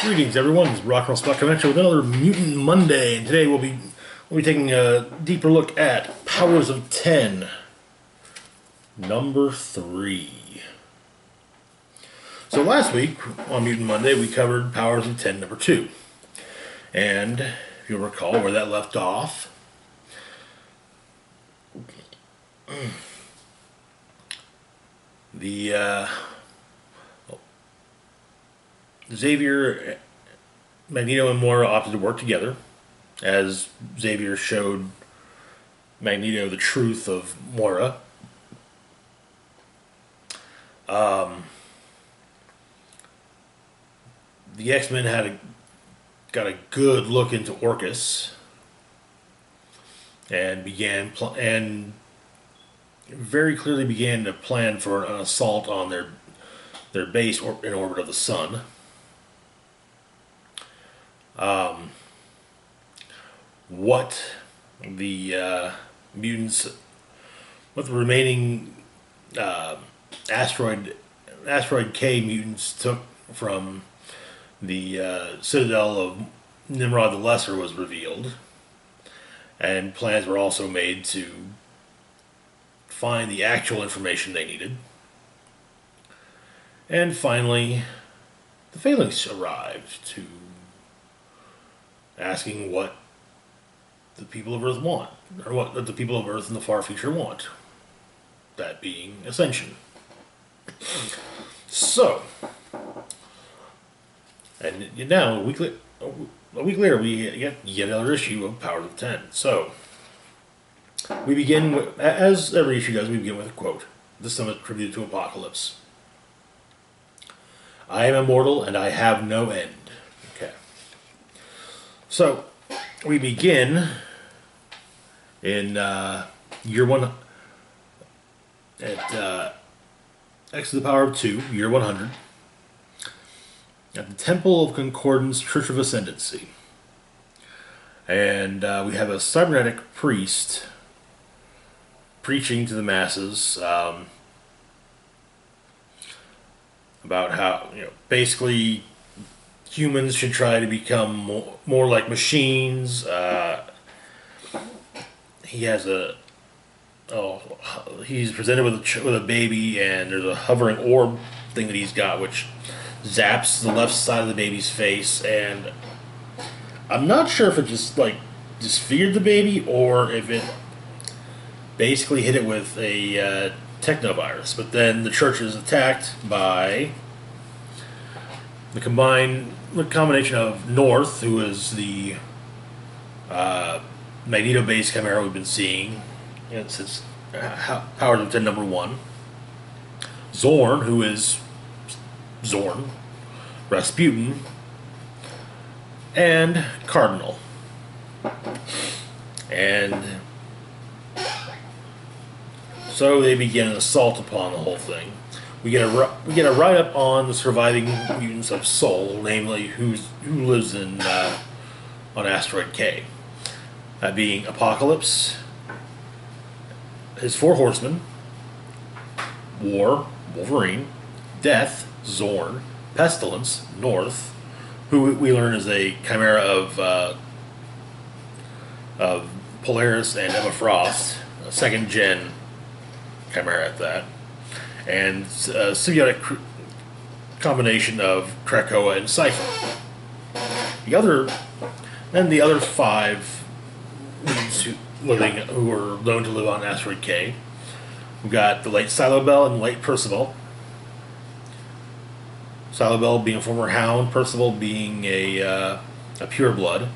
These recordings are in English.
Greetings, everyone. This is Rock and Roll Spot Connection with another Mutant Monday, and today we'll be taking a deeper look at Powers of 10, number 3. So last week on Mutant Monday we covered Powers of 10, number 2, and if you'll recall where that left off, the Xavier, Magneto, and Moira opted to work together as Xavier showed Magneto the truth of Moira. The X-Men got a good look into Orcus and very clearly began to plan for an assault on their base in orbit of the sun. What the remaining asteroid K mutants took from the Citadel of Nimrod the Lesser was revealed, and plans were also made to find the actual information they needed. And finally, the Phalanx arrived to asking what the people of Earth want, or what the people of Earth in the far future want. That being Ascension. So, and now a week later we get yet another issue of Powers of 10. So, we begin with, as every issue does, we begin with a quote. This time attributed to Apocalypse. I am immortal and I have no end. Okay. So, we begin in year one at X to the power of 2, year 100, at the Temple of Concordance, Church of Ascendancy. And we have a cybernetic priest preaching to the masses about how, basically humans should try to become more like machines. He's presented with a baby, and there's a hovering orb thing that he's got, which zaps the left side of the baby's face, and I'm not sure if it just disfigured the baby or if it basically hit it with a technovirus. But then the church is attacked by the combination of North, who is the Magneto-based Chimera we've been seeing since Powers of 10 number 1. Zorn, who is Zorn. Rasputin. And Cardinal. And so they begin an assault upon the whole thing. We get a write-up on the surviving mutants of Sol, namely who lives on Asteroid K. That being Apocalypse, his 4 horsemen, War, Wolverine, Death, Zorn, Pestilence, North, who we learn is a chimera of Polaris and Emma Frost, a 2nd gen chimera at that, and a symbiotic combination of Krakoa and Cypher. The other 5 mutants who are known to live on Asteroid K. We've got the late Silobel and late Percival. Silobel being a former Hound, Percival being a pureblood.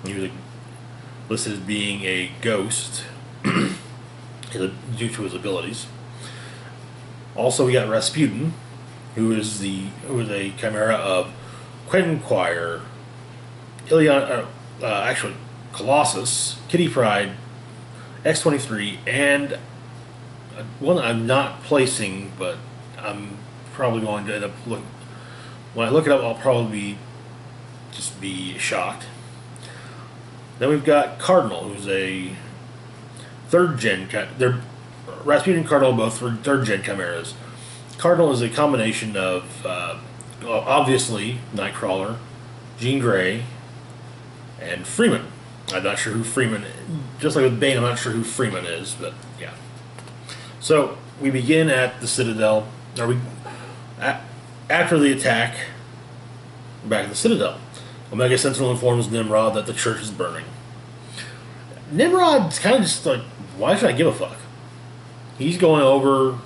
He was listed as being a ghost due to his abilities. Also, we got Rasputin, who is a chimera of Quenquire, Colossus, Kitty Pryde, X-23, and one I'm not placing, but I'm probably going to end up looking. When I look it up, I'll probably just be shocked. Then we've got Cardinal, who's a 3rd gen. Rasputin and Cardinal both were 3rd gen chimeras. Cardinal is a combination of, well, obviously, Nightcrawler, Jean Grey, and Freeman. I'm not sure who Freeman is. Just like with Bane, I'm not sure who Freeman is, but yeah. So, we begin at the Citadel. After the attack, we're back at the Citadel. Omega Sentinel informs Nimrod that the church is burning. Nimrod's kind of just like, why should I give a fuck? He's going over.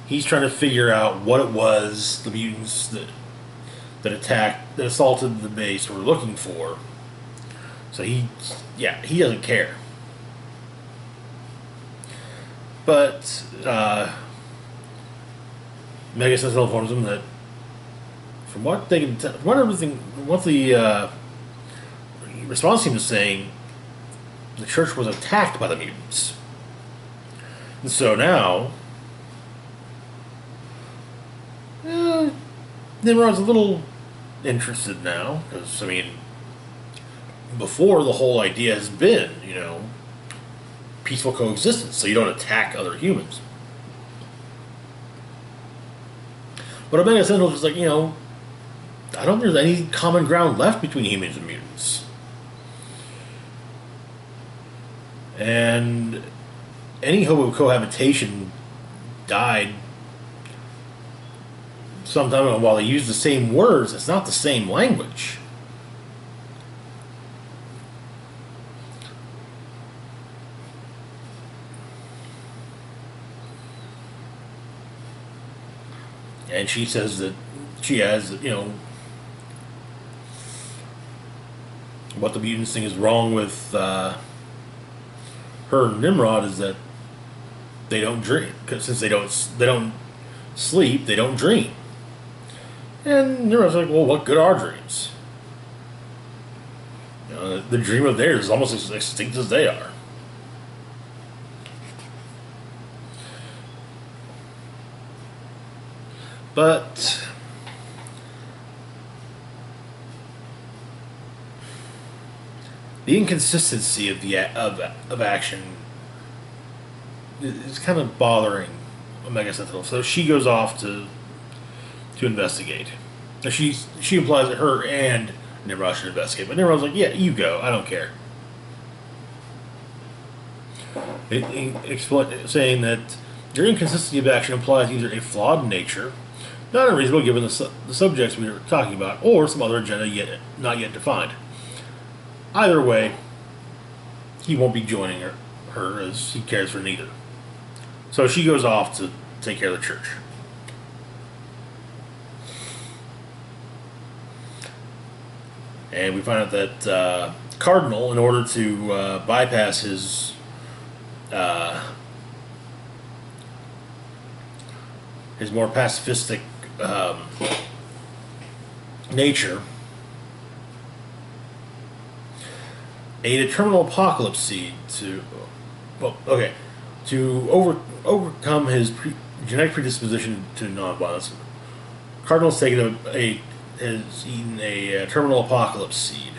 He's trying to figure out what it was the mutants that assaulted the base were looking for. So he doesn't care. But Mega Sentinel informs him that from what they can what the response team is saying, the church was attacked by the mutants. And so now, Nimrod's a little interested now, because, I mean, before the whole idea has been, peaceful coexistence, so you don't attack other humans. But Omega Sentinel is like, I don't think there's any common ground left between humans and mutants. And any hope of cohabitation died sometime ago. While they use the same words, it's not the same language. And she says that she has, what the mutants think is wrong with her and Nimrod is that they don't dream, because since they don't sleep, they don't dream. And Nimrod's like, well, what good are dreams? The dream of theirs is almost as extinct as they are. But the inconsistency of action is kind of bothering Omega Sentinel. So she goes off to investigate. Now she implies that her and Nimrod should investigate, but Nimrod's like, yeah, you go. I don't care. Saying that their inconsistency of action implies either a flawed nature, not unreasonable given the subjects we were talking about, or some other agenda not yet defined. Either way, he won't be joining her as he cares for neither. So she goes off to take care of the church. And we find out that Cardinal, in order to bypass his more pacifistic nature, ate a terminal apocalypse seed to overcome his genetic predisposition to non-violence. Cardinal's has eaten a terminal apocalypse seed,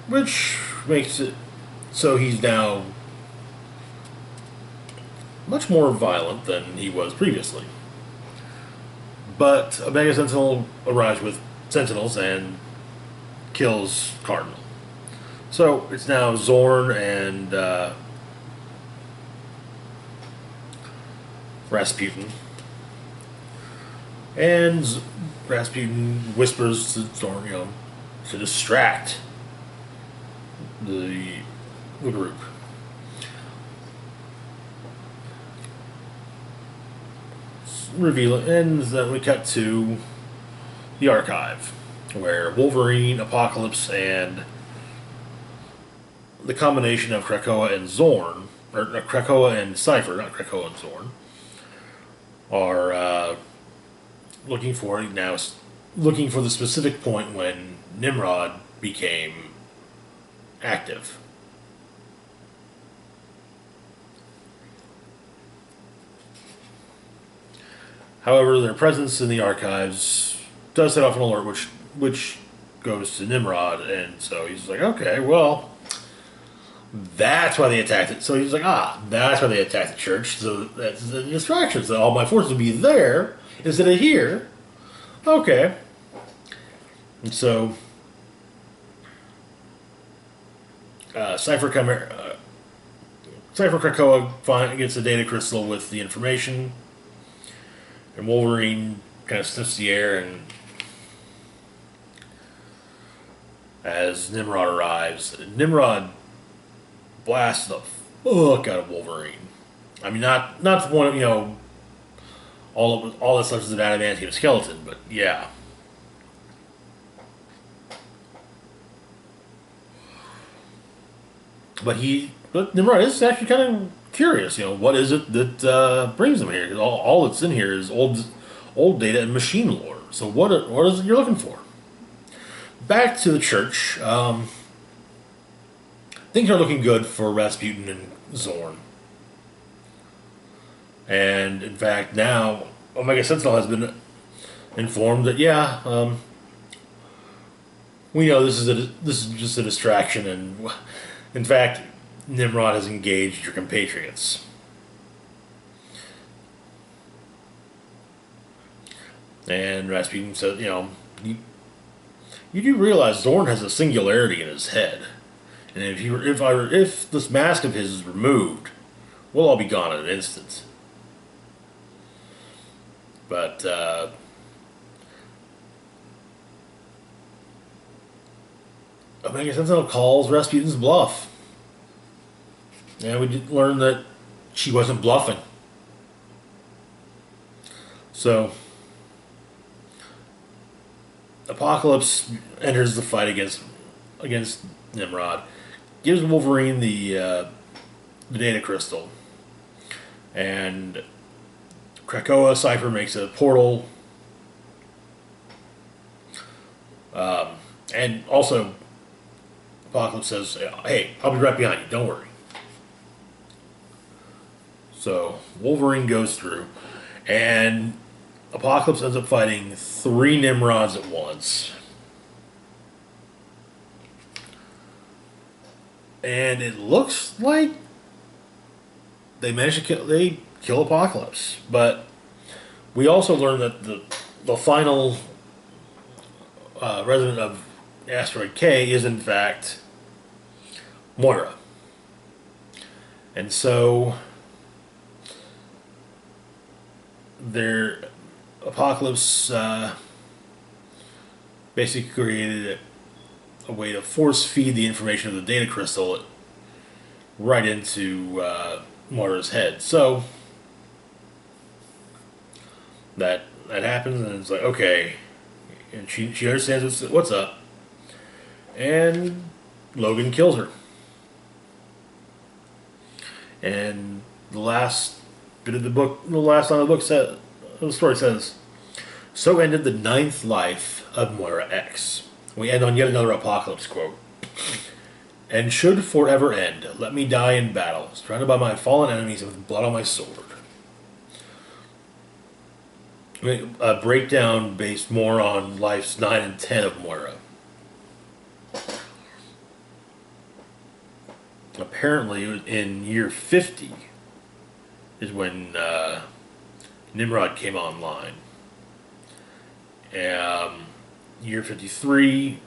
which makes it so he's now much more violent than he was previously. But Omega Sentinel arrives with Sentinels and kills Cardinal. So it's now Zorn and Rasputin. And Rasputin whispers to Zorn, to distract the group. And then we cut to the archive, where Wolverine, Apocalypse, and the combination of Krakoa and Zorn, or Krakoa and Cypher, not Krakoa and Zorn, are looking for the specific point when Nimrod became active. However, their presence in the archives does set off an alert, which goes to Nimrod, and so he's like, okay, well, That's why they attacked it. So he's like, that's why they attacked the church. So that's the distraction. So all my forces will be there instead of here. Okay. And so Cypher Krakoa gets the data crystal with the information, and Wolverine kind of sniffs the air, and as Nimrod arrives, Nimrod blasts the fuck out of Wolverine. I mean, not the point of, all that stuff is an adamantium skeleton, but yeah. But Nimrod is actually kind of curious. What is it that brings him here? Because all that's in here is old data and machine lore. So what is it you're looking for? Back to the church. Things are looking good for Rasputin and Zorn. And in fact, now Omega Sentinel has been informed that we know this is just a distraction, and in fact, Nimrod has engaged your compatriots. And Rasputin said, you do realize Zorn has a singularity in his head, and if this mask of his is removed, we'll all be gone in an instant. But Omega Sentinel calls Rasputin's bluff, and we did learn that she wasn't bluffing. So Apocalypse enters the fight against Nimrod, gives Wolverine the data crystal, and Krakoa Cypher makes a portal, and also Apocalypse says, "Hey, I'll be right behind you. Don't worry." So Wolverine goes through, and Apocalypse ends up fighting 3 Nimrods at once. And it looks like they managed to kill Apocalypse. But we also learned that the final resident of Asteroid K is in fact Moira. And so Apocalypse basically created a way to force feed the information of the data crystal right into Moira's head. So that happens, and it's like, okay, and she understands what's up, and Logan kills her. And the last line of the book the story says, "So ended the 9th life of Moira X." We end on yet another Apocalypse quote. "And should forever end, let me die in battle, surrounded by my fallen enemies and with blood on my sword." A breakdown based more on lives 9 and 10 of Moira. Apparently, in year 50 is when Nimrod came online. Year 53.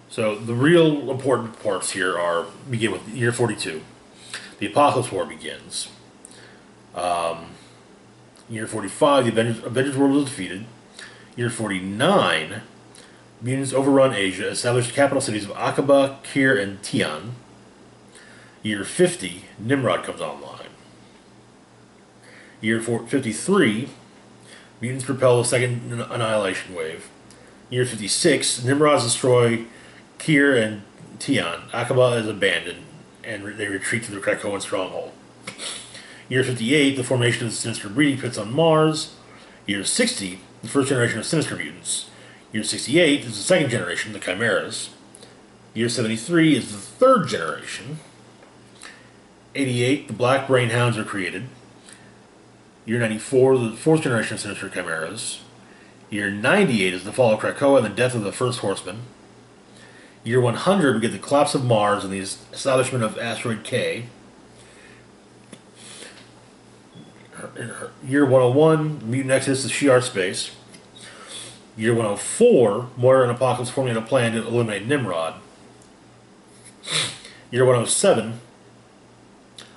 So the real important parts here begin with year 42. The Apocalypse War begins. Year 45, the Avengers World was defeated. Year 49, mutants overrun Asia, established capital cities of Aqaba, Kir, and Tian. Year 50, Nimrod comes online. Year 53, mutants propel the second annihilation wave. Year 56, Nimrods destroy Kir and Tian. Aqaba is abandoned, and they retreat to the Krakoan stronghold. Year 58, the formation of the Sinister breeding pits on Mars. Year 60, the first generation of Sinister mutants. Year 68 is the second generation, the Chimeras. Year 73 is the third generation. 88, the Black Brain Hounds are created. Year 94, the fourth generation of Sinister Chimeras. Year 98 is the fall of Krakoa and the death of the First Horseman. Year 100, we get the collapse of Mars and the establishment of asteroid K. Year 101, Mutant Exodus to Shi'ar space. Year 104, Moira and Apocalypse formulate a plan to eliminate Nimrod. Year 107,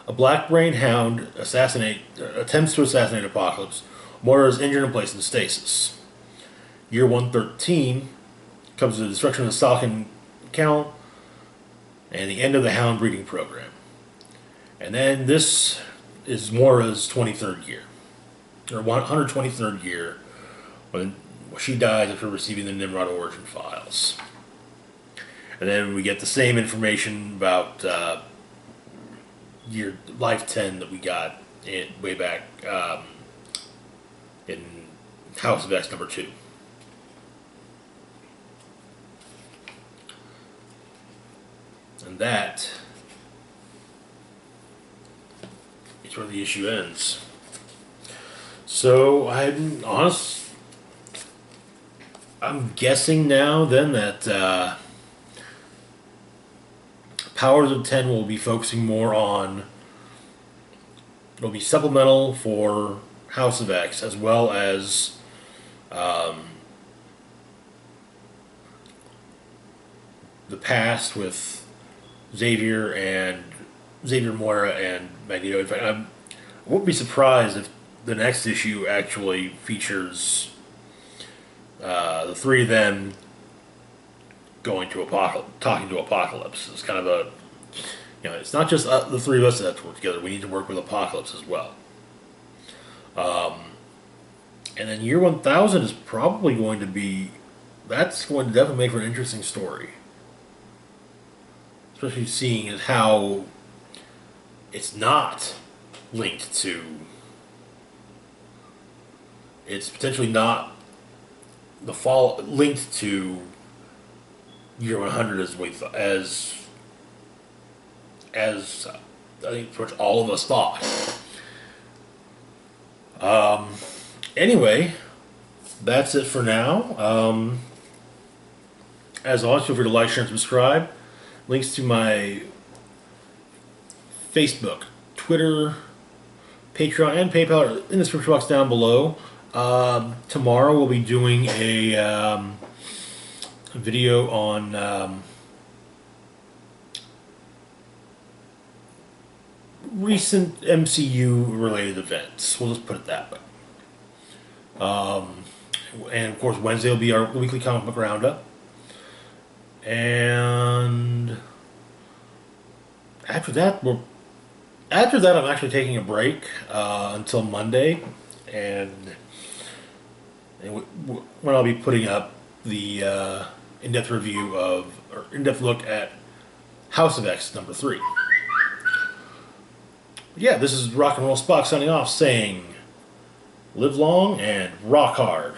a black brain hound attempts to assassinate Apocalypse. Moira is injured and placed in stasis. Year 113 comes to the destruction of the Salkin kennel and the end of the hound breeding program. And then this is Moira's 23rd year, or 123rd year, when she dies after receiving the Nimrod origin files. And then we get the same information about year Life 10 that we got way back in House of X number 2. And that is where the issue ends. So I'm guessing now then that Powers of 10 will be focusing more on, it'll be supplemental for House of X, as well as the past with Xavier, Moira, and Magneto. In fact, I wouldn't be surprised if the next issue actually features the three of them talking to Apocalypse. It's kind of a, it's not just the three of us that have to work together. We need to work with Apocalypse as well. And then year 1000 is probably going to be, that's going to definitely make for an interesting story. Especially seeing as how it's not linked to, it's potentially not the fall linked to year 100 as I think pretty much all of us thought. Anyway, that's it for now. As always, feel free to like, share, and subscribe. Links to my Facebook, Twitter, Patreon, and PayPal are in the description box down below. Tomorrow we'll be doing a video on recent MCU-related events. We'll just put it that way. And of course, Wednesday will be our weekly comic book roundup. And after that, I'm actually taking a break until Monday, and when I'll be putting up the in-depth review or in-depth look at House of X number 3. Yeah, this is Rock and Roll Spock signing off, saying, live long and rock hard.